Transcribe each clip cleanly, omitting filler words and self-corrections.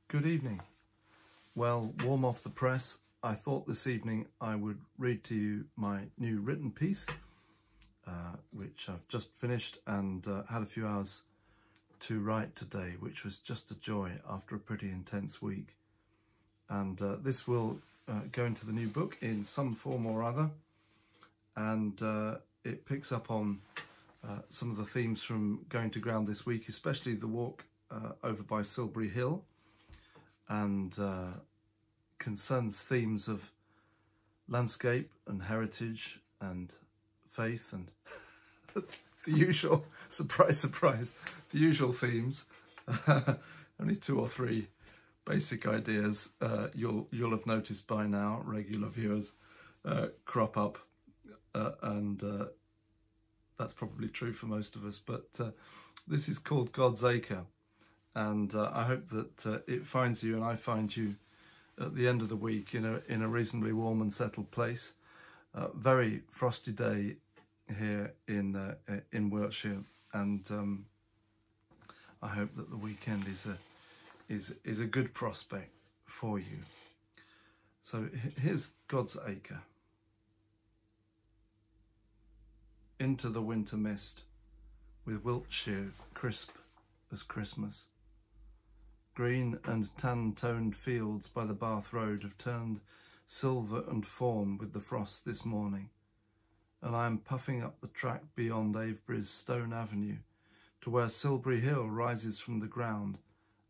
Good evening. Well, warm off the press, I thought this evening I would read to you my new written piece, which I've just finished and had a few hours to write today, which was just a joy after a pretty intense week. And this will go into the new book in some form or other, and it picks up on some of the themes from going to ground this week, especially the walk over by Silvery Hill, and concerns themes of landscape and heritage and faith and the usual, surprise, surprise, the usual themes. Only 2 or 3 basic ideas you'll have noticed by now, regular viewers, crop up, and that's probably true for most of us, but this is called God's Acre, and I hope that it finds you and I find you at the end of the week in a reasonably warm and settled place. Very frosty day here in Wiltshire, and I hope that the weekend is a good prospect for you. So here's God's Acre. Into the winter mist, with Wiltshire crisp as Christmas. Green and tan-toned fields by the Bath Road have turned silver and fawn with the frost this morning, and I am puffing up the track beyond Avebury's Stone Avenue to where Silvery Hill rises from the ground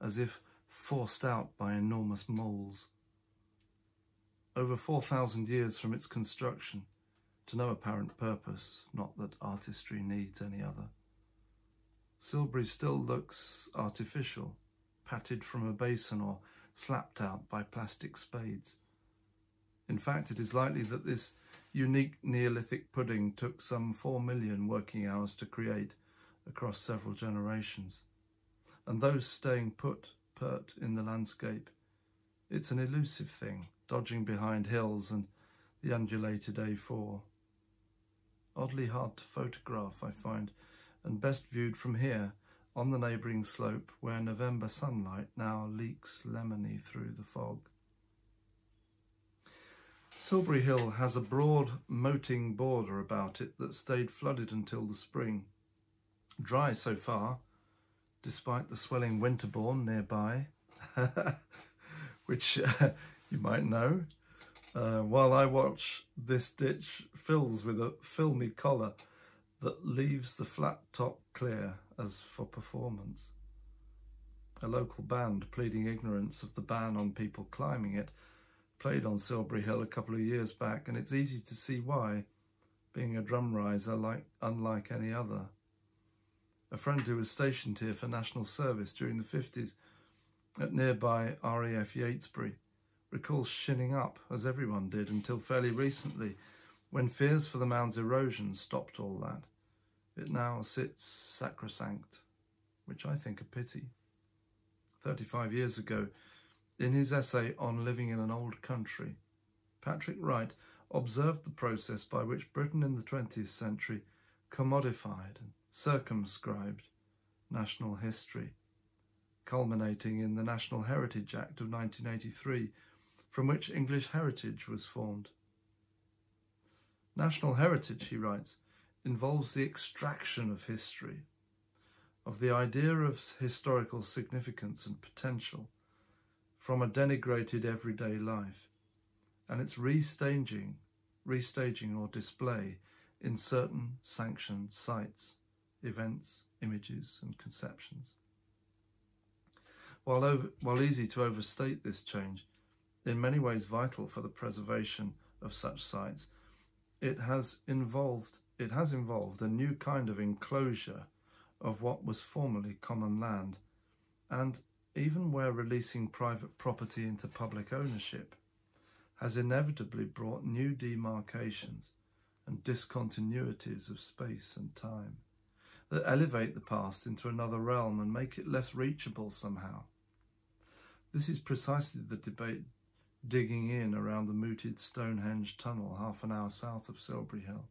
as if forced out by enormous moles. Over 4,000 years from its construction, to no apparent purpose, not that artistry needs any other, Silbury still looks artificial, patted from a basin or slapped out by plastic spades. In fact, it is likely that this unique Neolithic pudding took some 4 million working hours to create across several generations. And those staying pert in the landscape, it's an elusive thing, dodging behind hills and the undulated A4. Oddly hard to photograph, I find, and best viewed from here on the neighbouring slope where November sunlight now leaks lemony through the fog. Silvery Hill has a broad moating border about it that stayed flooded until the spring. Dry so far, despite the swelling Winterbourne nearby, which you might know, while I watch this ditch fills with a filmy collar that leaves the flat top clear as for performance. A local band pleading ignorance of the ban on people climbing it played on Silvery Hill a couple of years back, and it's easy to see why, being a drum riser unlike any other. A friend who was stationed here for national service during the 50s at nearby RAF Yatesbury recalls shinning up, as everyone did, until fairly recently, when fears for the mound's erosion stopped all that. It now sits sacrosanct, which I think a pity. 35 years ago, in his essay on living in an old country, Patrick Wright observed the process by which Britain in the 20th century commodified and circumscribed national history, culminating in the National Heritage Act of 1983, from which English heritage was formed. National heritage, he writes, involves the extraction of history, of the idea of historical significance and potential from a denigrated everyday life, and its restaging or display in certain sanctioned sites, events, images and conceptions. While easy to overstate this change, in many ways vital for the preservation of such sites, it has involved a new kind of enclosure of what was formerly common land, and even where releasing private property into public ownership has inevitably brought new demarcations and discontinuities of space and time that elevate the past into another realm and make it less reachable somehow. This is precisely the debate digging in around the mooted Stonehenge tunnel half an hour south of Silvery Hill.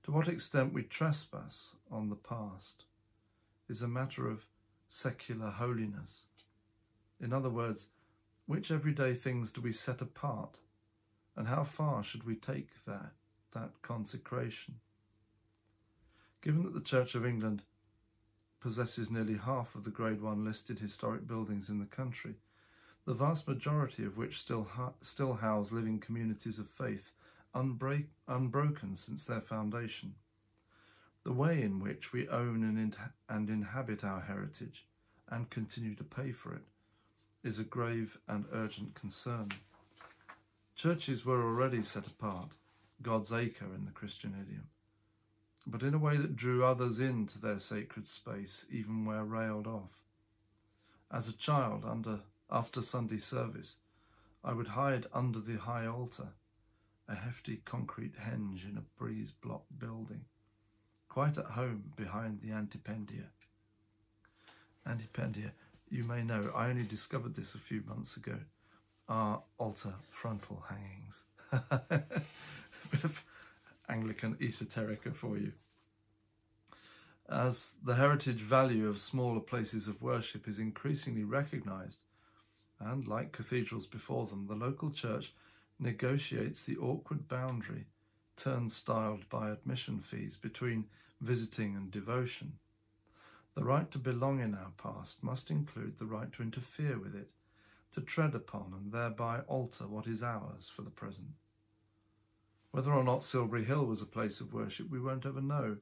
To what extent we trespass on the past is a matter of secular holiness, In other words, which everyday things do we set apart, and how far should we take that consecration? Given that the Church of England possesses nearly half of the Grade 1 listed historic buildings in the country, the vast majority of which still house living communities of faith, unbroken since their foundation, the way in which we own and inhabit our heritage and continue to pay for it is a grave and urgent concern. Churches were already set apart, God's acre in the Christian idiom, but in a way that drew others into their sacred space, even where railed off. As a child, after Sunday service, I would hide under the high altar, a hefty concrete henge in a breeze-blocked building, quite at home behind the antipendia. Antipendia, you may know, I only discovered this a few months ago, are altar frontal hangings. A bit of Anglican esoterica for you. As the heritage value of smaller places of worship is increasingly recognised, and like cathedrals before them, the local church negotiates the awkward boundary, turnstiled by admission fees, between visiting and devotion. The right to belong in our past must include the right to interfere with it, to tread upon and thereby alter what is ours for the present. Whether or not Silvery Hill was a place of worship we won't ever know,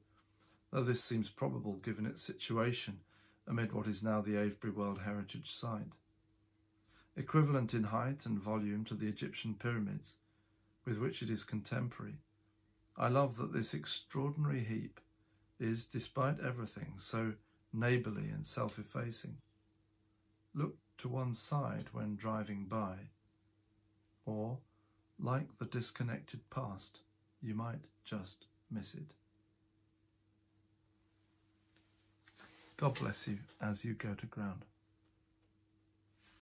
though this seems probable given its situation amid what is now the Avebury World Heritage Site. Equivalent in height and volume to the Egyptian pyramids, with which it is contemporary, I love that this extraordinary heap is, despite everything, so neighbourly and self-effacing. Look to one side when driving by, or, like the disconnected past, you might just miss it. God bless you as you go to ground.